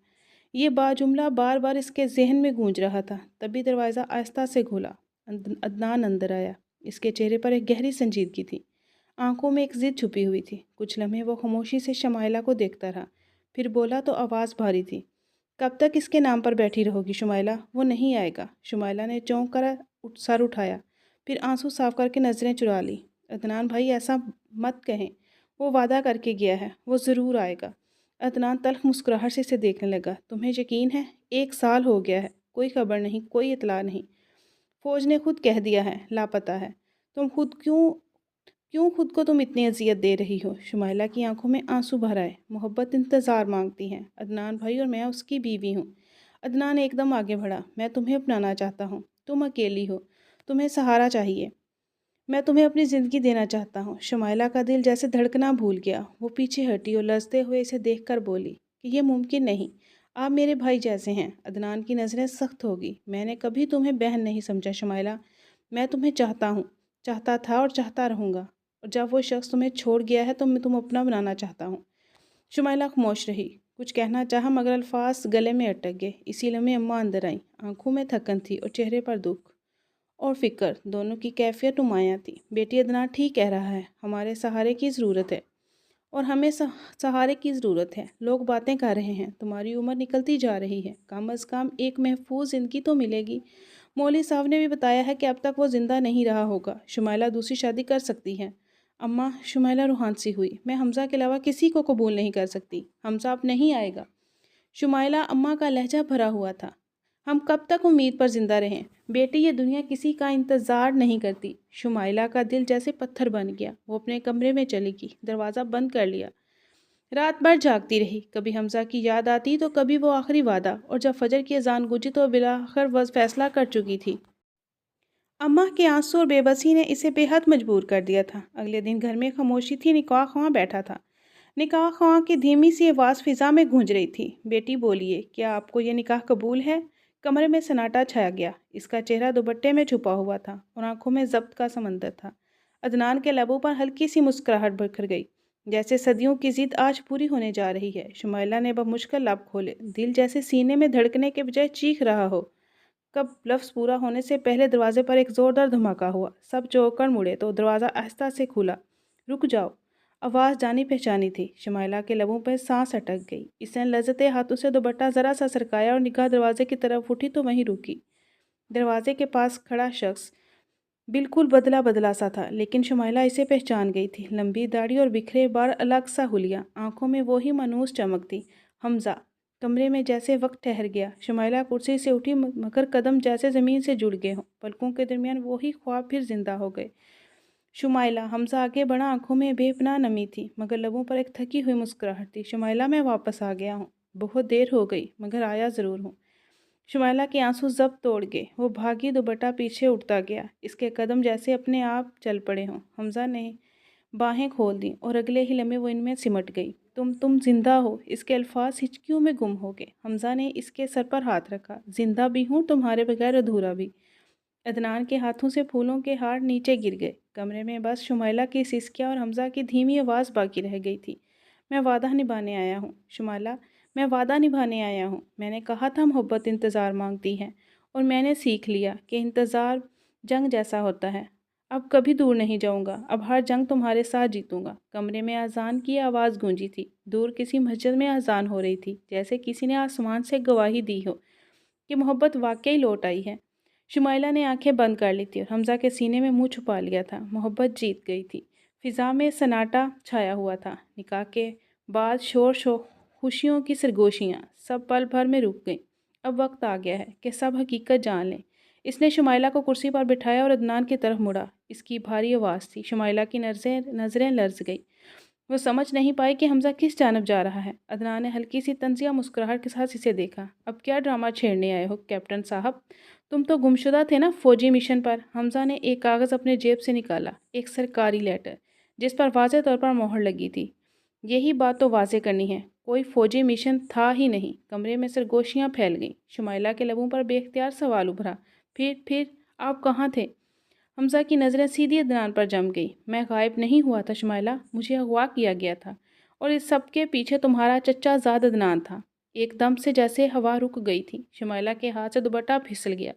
یہ جملہ بار بار اس کے ذہن میں گونج رہا تھا۔ تبھی دروازہ آہستہ سے کھلا۔ عدنان اندر آیا۔ اس کے چہرے پر ایک گہری سنجیدگی تھی، آنکھوں میں ایک ضد چھپی ہوئی تھی۔ کچھ لمحے وہ خاموشی سے شمائلہ کو دیکھتا رہا، پھر بولا تو آواز بھاری تھی، کب تک اس کے نام پر بیٹھی رہو گی شمائلہ؟ وہ نہیں آئے گا۔ شمائلہ نے چونک کر سر اٹھایا، پھر آنسو صاف کر کے نظریں چرا لی۔ عدنان بھائی، ایسا مت کہیں، وہ وعدہ کر کے گیا ہے، وہ ضرور آئے گا۔ عدنان تلخ مسکراہٹ سے اسے دیکھنے لگا۔ تمہیں یقین ہے؟ 1 سال ہو گیا ہے، کوئی خبر نہیں، کوئی اطلاع نہیں۔ فوج نے خود کہہ دیا ہے لاپتہ ہے۔ تم خود کیوں خود کو تم اتنی اذیت دے رہی ہو؟ شمائلہ کی آنکھوں میں آنسو بھر آئے۔ محبت انتظار مانگتی ہے عدنان بھائی، اور میں اس کی بیوی ہوں۔ عدنان ایک دم آگے بڑھا۔ میں تمہیں اپنانا چاہتا ہوں۔ تم اکیلی ہو، تمہیں سہارا چاہیے۔ میں تمہیں اپنی زندگی دینا چاہتا ہوں۔ شمائلہ کا دل جیسے دھڑکنا بھول گیا۔ وہ پیچھے ہٹی اور لرزتے ہوئے اسے دیکھ کر بولی کہ یہ ممکن نہیں، آپ میرے بھائی جیسے ہیں۔ عدنان کی نظریں سخت ہوگی۔ میں نے کبھی تمہیں بہن نہیں سمجھا شمائلہ۔ میں تمہیں چاہتا ہوں، چاہتا تھا اور چاہتا رہوں گا، اور جب وہ شخص تمہیں چھوڑ گیا ہے تو میں تمہیں اپنا بنانا چاہتا ہوں۔ شمائلہ خاموش رہی۔ کچھ کہنا چاہا مگر الفاظ گلے میں اٹک گئے۔ اسی لمحے اماں اندر آئیں۔ آنکھوں میں تھکن تھی اور چہرے پر دکھ اور فکر دونوں کی کیفیت نمایاں تھی۔ بیٹی، عدنان ٹھیک کہہ رہا ہے، ہمارے سہارے کی ضرورت ہے، اور ہمیں سہارے کی ضرورت ہے۔ لوگ باتیں کر رہے ہیں، تمہاری عمر نکلتی جا رہی ہے، کم از کم ایک محفوظ زندگی تو ملے گی۔ مولوی صاحب نے بھی بتایا ہے کہ اب تک وہ زندہ نہیں رہا ہوگا۔ شمائلہ دوسری شادی کر سکتی ہے۔ اماں، شمائلہ روحان سی ہوئی، میں حمزہ کے علاوہ کسی کو قبول نہیں کر سکتی۔ حمزہ اب نہیں آئے گا۔ شمائلہ اماں کا لہجہ بھرا ہوا تھا۔ ہم کب تک امید پر زندہ رہیں؟ بیٹی، یہ دنیا کسی کا انتظار نہیں کرتی۔ شمائلہ کا دل جیسے پتھر بن گیا۔ وہ اپنے کمرے میں چلی گئی، دروازہ بند کر لیا۔ رات بھر جاگتی رہی، کبھی حمزہ کی یاد آتی تو کبھی وہ آخری وعدہ، اور جب فجر کی اذان گونجی تو بالآخر وہ فیصلہ کر چکی تھی۔ اماں کے آنسو اور بے بسی نے اسے بے حد مجبور کر دیا تھا۔ اگلے دن گھر میں خاموشی تھی۔ نکاح خواں بیٹھا تھا۔ نکاح خواں کی دھیمی سی آواز فضا میں گونج رہی تھی۔ بیٹی بولیے، کیا آپ کو یہ نکاح قبول ہے؟ کمرے میں سناٹا چھایا گیا۔ اس کا چہرہ دوپٹے میں چھپا ہوا تھا اور آنکھوں میں ضبط کا سمندر تھا۔ عدنان کے لبوں پر ہلکی سی مسکراہٹ بکھر گئی، جیسے صدیوں کی ضد آج پوری ہونے جا رہی ہے۔ شمائلہ نے بمشکل لب کھولے، دل جیسے سینے میں دھڑکنے کے بجائے چیخ رہا ہو۔ کب لفظ پورا ہونے سے پہلے دروازے پر ایک زوردار دھماکہ ہوا۔ سب چونک کر مڑے تو دروازہ آہستہ سے کھلا۔ رک جاؤ، آواز جانی پہچانی تھی۔ شمائلہ کے لبوں پہ سانس اٹک گئی۔ اس نے لرزتے ہاتھوں سے دوپٹہ ذرا سا سرکایا اور نگاہ دروازے کی طرف اٹھی تو وہیں رکی۔ دروازے کے پاس کھڑا شخص بالکل بدلا سا تھا، لیکن شمائلہ اسے پہچان گئی تھی۔ لمبی داڑھی اور بکھرے بال، الگ سا حلیہ، آنکھوں میں وہی مانوس چمک تھی۔ حمزہ! کمرے میں جیسے وقت ٹھہر گیا۔ شمائلہ کرسی سے اٹھی مگر قدم جیسے زمین سے جڑ گئے ہوں۔ پلکوں کے درمیان وہی خواب پھر زندہ ہو گئے۔ شمائلہ! حمزہ آگے بڑھا، آنکھوں میں بے پناہ نمی تھی، مگر لبوں پر ایک تھکی ہوئی مسکراہٹ تھی۔ شمائلہ، میں واپس آ گیا ہوں۔ بہت دیر ہو گئی، مگر آیا ضرور ہوں۔ شمائلہ کے آنسو ضبط توڑ گئے۔ وہ بھاگی، دوپٹہ پیچھے اٹھتا گیا۔ اس کے قدم جیسے اپنے آپ چل پڑے ہوں۔ حمزہ نے باہیں کھول دیں اور اگلے ہی لمحے وہ ان میں سمٹ گئی۔ تم زندہ ہو؟ اس کے الفاظ ہچکیوں میں گم ہو گئے۔ حمزہ نے اس کے سر پر ہاتھ رکھا۔ زندہ بھی ہوں، تمہارے بغیر ادھورا بھی۔ عدنان کے ہاتھوں سے پھولوں کے ہار نیچے گر گئے۔ کمرے میں بس شمائلہ کی سسکیاں اور حمزہ کی دھیمی آواز باقی رہ گئی تھی۔ میں وعدہ نبھانے آیا ہوں شمائلہ، میں وعدہ نبھانے آیا ہوں۔ میں نے کہا تھا محبت انتظار مانگتی ہے، اور میں نے سیکھ لیا کہ انتظار جنگ جیسا ہوتا ہے۔ اب کبھی دور نہیں جاؤں گا، اب ہر جنگ تمہارے ساتھ جیتوں گا۔ کمرے میں اذان کی آواز گونجی تھی۔ دور کسی مسجد میں اذان ہو رہی تھی، جیسے کسی نے آسمان سے گواہی دی ہو کہ محبت واقعی لوٹ آئی ہے۔ شمائلہ نے آنکھیں بند کر لی تھی اور حمزہ کے سینے میں منہ چھپا لیا تھا۔ محبت جیت گئی تھی۔ فضا میں سناٹا چھایا ہوا تھا۔ نکاح کے بعد شور خوشیوں کی سرگوشیاں سب پل بھر میں رک گئیں۔ اب وقت آ گیا ہے کہ سب حقیقت جان لیں۔ اس نے شمائلہ کو کرسی پر بٹھایا اور عدنان کی طرف مڑا۔ اس کی بھاری آواز تھی۔ شمائلہ کی نظریں لرز گئی۔ وہ سمجھ نہیں پائی کہ حمزہ کس جانب جا رہا ہے۔ عدنان نے ہلکی سی طنزیہ مسکراہٹ کے ساتھ اسے دیکھا۔ اب کیا ڈرامہ چھیڑنے آئے ہو کیپٹن صاحب؟ تم تو گمشدہ تھے نا فوجی مشن پر؟ حمزہ نے ایک کاغذ اپنے جیب سے نکالا، ایک سرکاری لیٹر جس پر واضح طور پر مہر لگی تھی۔ یہی بات تو واضح کرنی ہے، کوئی فوجی مشن تھا ہی نہیں۔ کمرے میں سرگوشیاں پھیل گئیں۔ شمائلہ کے لبوں پر بے اختیار سوال ابھرا، پھر آپ کہاں تھے؟ حمزہ کی نظریں سیدھی عدنان پر جم گئی۔ میں غائب نہیں ہوا تھا شمائلہ، مجھے اغوا کیا گیا تھا اور اس سب کے پیچھے تمہارا چچا زاد عدنان تھا۔ ایک دم سے جیسے ہوا رک گئی تھی۔ شمائلہ کے ہاتھ سے دوپٹہ پھسل گیا۔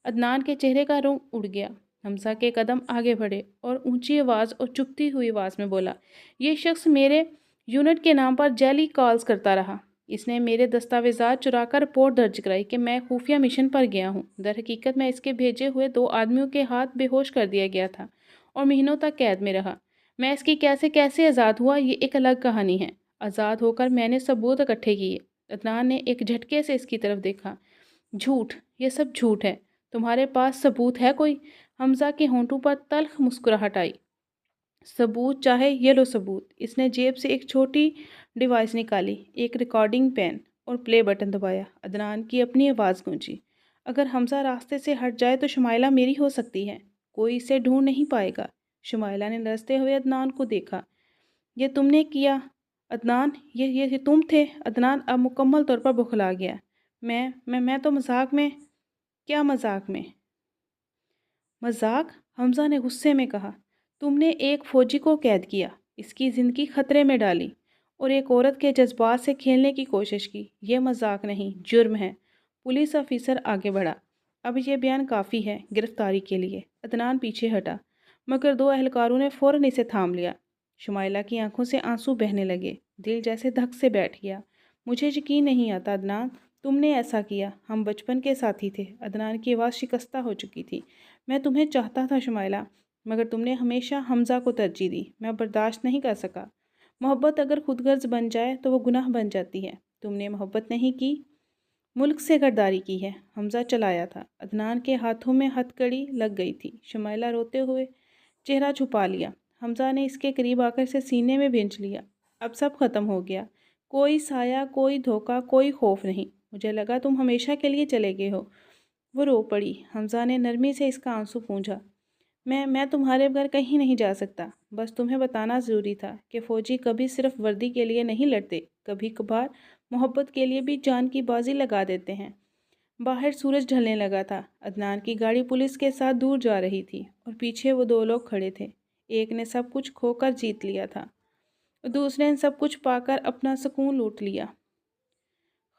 عدنان کے چہرے کا رنگ اڑ گیا۔ حمزہ کے قدم آگے بڑھے اور اونچی آواز اور چپتی ہوئی آواز میں بولا، یہ شخص میرے یونٹ کے نام پر جعلی کالز کرتا رہا۔ اس نے میرے دستاویزات چرا کر رپورٹ درج کرائی کہ میں خفیہ مشن پر گیا ہوں۔ در حقیقت میں اس کے بھیجے ہوئے 2 آدمیوں کے ہاتھ بے ہوش کر دیا گیا تھا اور مہینوں تک قید میں رہا۔ میں اس کی کیسے آزاد ہوا یہ ایک الگ کہانی ہے۔ آزاد ہو کر میں نے ثبوت اکٹھے کیے۔ عدنان نے ایک جھٹکے سے اس کی طرف دیکھا۔ جھوٹ، یہ سب جھوٹ ہے۔ تمہارے پاس ثبوت ہے کوئی؟ حمزہ کے ہونٹوں پر تلخ مسکراہٹ آئی۔ ثبوت چاہے یہ لو ثبوت۔ اس نے جیب سے ایک چھوٹی ڈیوائس نکالی، ایک ریکارڈنگ پین اور پلے بٹن دبایا۔ عدنان کی اپنی آواز گونجی، اگر حمزہ راستے سے ہٹ جائے تو شمائلہ میری ہو سکتی ہے، کوئی اسے ڈھونڈ نہیں پائے گا۔ شمائلہ نے لرزتے ہوئے عدنان کو دیکھا۔ یہ تم نے کیا عدنان؟ یہ تم تھے؟ عدنان اب مکمل طور پر بوکھلا گیا۔ میں تو مذاق میں۔ کیا مذاق میں؟ مذاق؟ حمزہ نے غصے میں کہا، تم نے ایک فوجی کو قید کیا، اس کی زندگی خطرے میں ڈالی اور ایک عورت کے جذبات سے کھیلنے کی کوشش کی۔ یہ مذاق نہیں، جرم ہے۔ پولیس افیسر آگے بڑھا، اب یہ بیان کافی ہے گرفتاری کے لیے۔ عدنان پیچھے ہٹا، مگر 2 اہلکاروں نے فوراً اسے تھام لیا۔ شمائلہ کی آنکھوں سے آنسو بہنے لگے، دل جیسے دھک سے بیٹھ گیا۔ مجھے یقین نہیں آتا عدنان، تم نے ایسا کیا۔ ہم بچپن کے ساتھی تھے۔ عدنان کی آواز شکستہ ہو چکی تھی۔ میں تمہیں چاہتا تھا شمائلہ، مگر تم نے ہمیشہ حمزہ کو ترجیح دی۔ میں برداشت نہیں کر سکا۔ محبت اگر خود غرض بن جائے تو وہ گناہ بن جاتی ہے۔ تم نے محبت نہیں کی، ملک سے غداری کی ہے۔ حمزہ چلایا تھا۔ عدنان کے ہاتھوں میں ہتھ کڑی لگ گئی تھی۔ شمائلہ روتے ہوئے چہرہ چھپا لیا۔ حمزہ نے اس کے قریب آ کر اسے سینے میں بھینچ لیا۔ اب سب ختم ہو گیا، کوئی سایہ، کوئی دھوکہ، کوئی خوف نہیں۔ مجھے لگا تم ہمیشہ کے لیے چلے گئے ہو۔ وہ رو پڑی۔ حمزہ نے نرمی سے اس کا آنسو پونچھا، میں تمہارے بغیر کہیں نہیں جا سکتا۔ بس تمہیں بتانا ضروری تھا کہ فوجی کبھی صرف وردی کے لیے نہیں لڑتے، کبھی کبھار محبت کے لیے بھی جان کی بازی لگا دیتے ہیں۔ باہر سورج ڈھلنے لگا تھا۔ عدنان کی گاڑی پولیس کے ساتھ دور جا رہی تھی اور پیچھے وہ 2 لوگ کھڑے تھے۔ ایک نے سب کچھ کھو کر جیت لیا تھا اور دوسرے نے سب کچھ پا کر اپنا سکون لوٹ لیا۔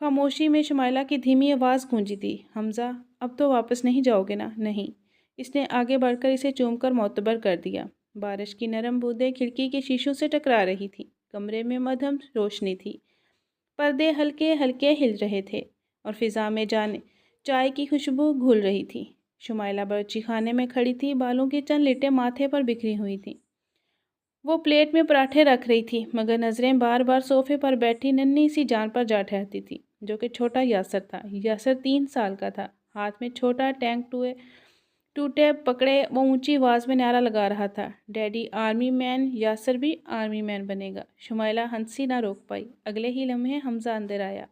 خاموشی میں شمائلہ کی دھیمی آواز گونجی تھی، حمزہ اب تو واپس نہیں جاؤ گے نا؟ نہیں۔ اس نے آگے بڑھ کر اسے چوم کر معتبر کر دیا۔ بارش کی نرم بوندیں کھڑکی کے شیشوں سے ٹکرا رہی تھیں۔ کمرے میں مدھم روشنی تھی، پردے ہلکے ہلکے ہل رہے تھے اور فضا میں چائے کی خوشبو گھل رہی تھی۔ شمائلہ باورچی خانے میں کھڑی تھی، بالوں کی چند لٹیں ماتھے پر بکھری ہوئی تھیں۔ وہ پلیٹ میں پراٹھے رکھ رہی تھی، مگر نظریں بار بار صوفے پر بیٹھی ننھی سی جان پر جا ٹھہرتی تھی، جو کہ چھوٹا یاسر تھا۔ یاسر 3 سال کا تھا، ہاتھ میں چھوٹا ٹینک ٹوٹے پکڑے وہ اونچی آواز میں نعرہ لگا رہا تھا، ڈیڈی آرمی مین، یاسر بھی آرمی مین بنے گا۔ شمائلہ ہنسی نہ روک پائی۔ اگلے ہی لمحے حمزہ اندر آیا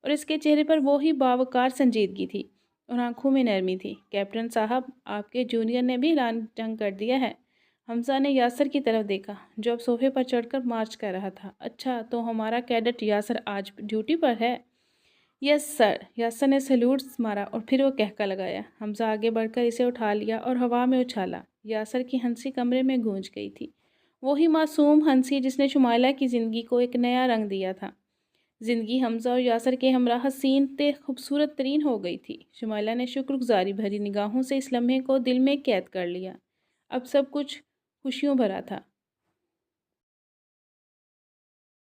اور اس کے چہرے پر وہی باوقار سنجیدگی تھی اور آنکھوں میں نرمی تھی۔ کیپٹن صاحب، آپ کے جونیئر نے بھی اعلان جنگ کر دیا ہے۔ حمزہ نے یاسر کی طرف دیکھا جو اب صوفے پر چڑھ کر مارچ کر رہا تھا۔ اچھا، تو ہمارا کیڈٹ یاسر آج ڈیوٹی پر ہے؟ یس سر۔ یاسر نے سیلوٹ مارا اور پھر وہ کہکا لگایا۔ حمزہ آگے بڑھ کر اسے اٹھا لیا اور ہوا میں اچھالا۔ یاسر کی ہنسی کمرے میں گونج گئی تھی، وہی معصوم ہنسی جس نے شمائلہ کی زندگی کو ایک نیا رنگ دیا تھا۔ زندگی حمزہ اور یاسر کے ہمراہ حسین تے خوبصورت ترین ہو گئی تھی۔ شمائلہ نے شکر گزاری بھری نگاہوں سے اس لمحے کو دل میں قید کر لیا۔ اب سب کچھ خوشیوں بھرا تھا۔